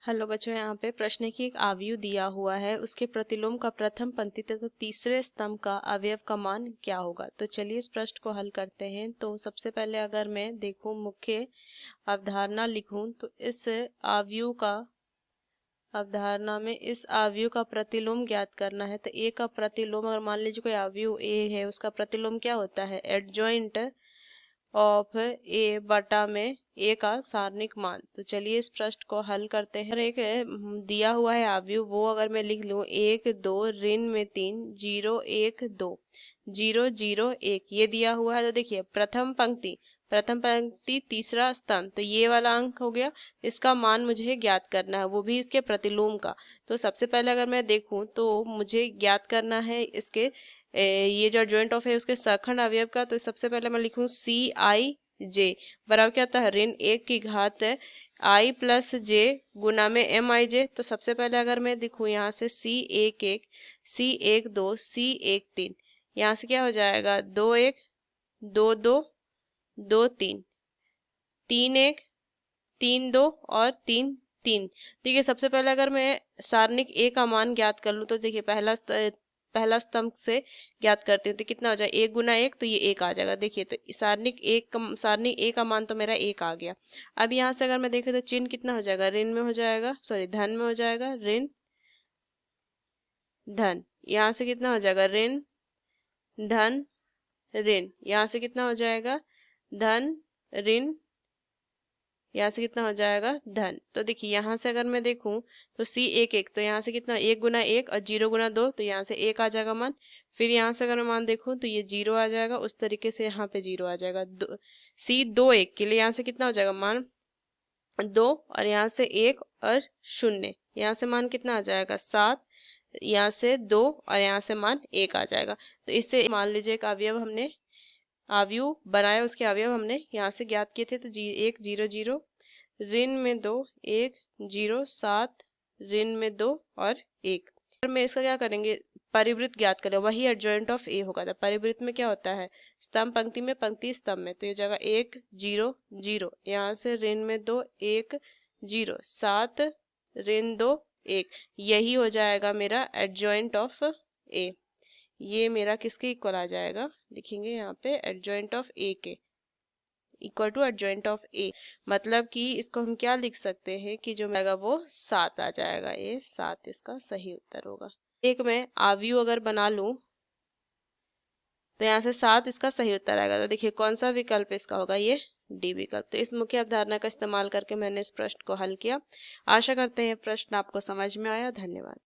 Hello बच्चों, यहाँ पे प्रश्न है कि एक आव्यूह दिया हुआ है, उसके प्रतिलोम का प्रथम पंक्ति तथा तीसरे स्तंभ का अवयव का मान क्या होगा। तो चलिए इस प्रश्न को हल करते हैं। तो सबसे पहले अगर मैं देखूं, मुख्य अवधारणा लिखूं, तो इस आव्यूह का अवधारणा में इस आव्यूह का प्रतिलोम ज्ञात करना है। तो ए का प्रतिलोम, अगर मान लीजिए कोई आव्यूह ए है, उसका प्रतिलोम क्या होता है, एडजॉइंट ऑफ ए बटा में ए का सारणिक मान। तो चलिए इस प्रश्न को हल करते हैं। एक दिया हुआ है आव्यूह, वो अगर मैं लिख लूं 1 2 ऋण में 3 0 1 2 0 0 1, ये दिया हुआ है। तो देखिए प्रथम पंक्ति तीसरा स्तंभ, तो ये वाला अंक हो गया, इसका मान मुझे ज्ञात करना है, वो भी इसके प्रतिलोम का। तो सबसे पहले अगर मैं देखूं तो मुझे ज्ञात करना है इसके ये जो एडजॉइंट ऑफ है उसके सखंड अवयव का। तो सबसे पहले मैं लिखूं सी आई जे बराबर क्या होता है, ऋण 1 की घात आई प्लस जे गुना में एम आई जे। तो सबसे पहले अगर मैं देखूं यहाँ से सी 1 1 सी 1 2 सी 1 3, यहाँ से क्या हो जाएगा 2 1 2 2 2 3 3 1 3 2 और 3 3। ठीक है, सबसे पहले अगर मैं सारणिक ए का मान ज्ञात कर लूं, तो देखिए पहला स्तंभ से ज्ञात करती हूँ, तो कितना हो जाएगा 1 गुना 1, तो ये 1 आ जाएगा। देखिए तो सारणिक ए का मान तो मेरा 1 आ गया। अब यहाँ से अगर मैं देखें तो चिन्ह कितना हो जाएगा, ऋण में हो जाएगा, सॉरी धन में हो जाएगा, ऋण धन। यहाँ से कितना हो जाएगा, ऋण धन ऋण। यहाँ से कितना हो जाएगा, धन ऋण। यहाँ से कितना हो जाएगा, धन। तो देखिए यहाँ से अगर मैं देखूं तो सी 1 1, तो यहाँ से कितना 1 गुना 1 और 0 गुना 2, तो यहाँ से 1 आ जाएगा मान। फिर यहाँ से अगर मैं मान देखूं तो ये 0 आ जाएगा, उस तरीके से यहाँ पे 0 आ जाएगा। सी 2 1 के लिए यहाँ से कितना हो जाएगा मान 2, और यहाँ से 1 और 0, यहाँ से मान कितना आ जाएगा 7, यहाँ से 2 और यहाँ से मान 1 आ जाएगा। तो इससे मान लीजिए एक अवयव हमने आव्यूह बनाया, उसके अवयव हमने यहाँ से ज्ञात किए थे। तो 1 0 0 ऋण में 2 1 0 7 ऋण में 2 और 1। और में इसका क्या करेंगे, परिवृत्त ज्ञात करें, वही एडजॉइंट ऑफ ए होगा। तो परिवृत्त में क्या होता है, स्तंभ पंक्ति में, पंक्ति स्तंभ में। तो ये जगह 1 0 0, यहाँ से ऋण में 2 1 0 7 ऋण 2 1, यही हो जाएगा मेरा एडजॉइंट ऑफ ए। ये मेरा किसके इक्वल आ जाएगा, लिखेंगे यहाँ पे एडजॉइंट ऑफ ए के इक्वल टू एडजॉइंट ऑफ ए। मतलब कि इसको हम क्या लिख सकते हैं कि जो आएगा वो 7 आ जाएगा, ये 7 इसका सही उत्तर होगा। एक मैं आव्यूह अगर बना लूं तो यहाँ से 7 इसका सही उत्तर आएगा। तो देखिए कौन सा विकल्प इसका होगा, ये डी विकल्प। तो इस मुख्य अवधारणा का इस्तेमाल करके मैंने इस प्रश्न को हल किया। आशा करते हैं प्रश्न आपको समझ में आया। धन्यवाद।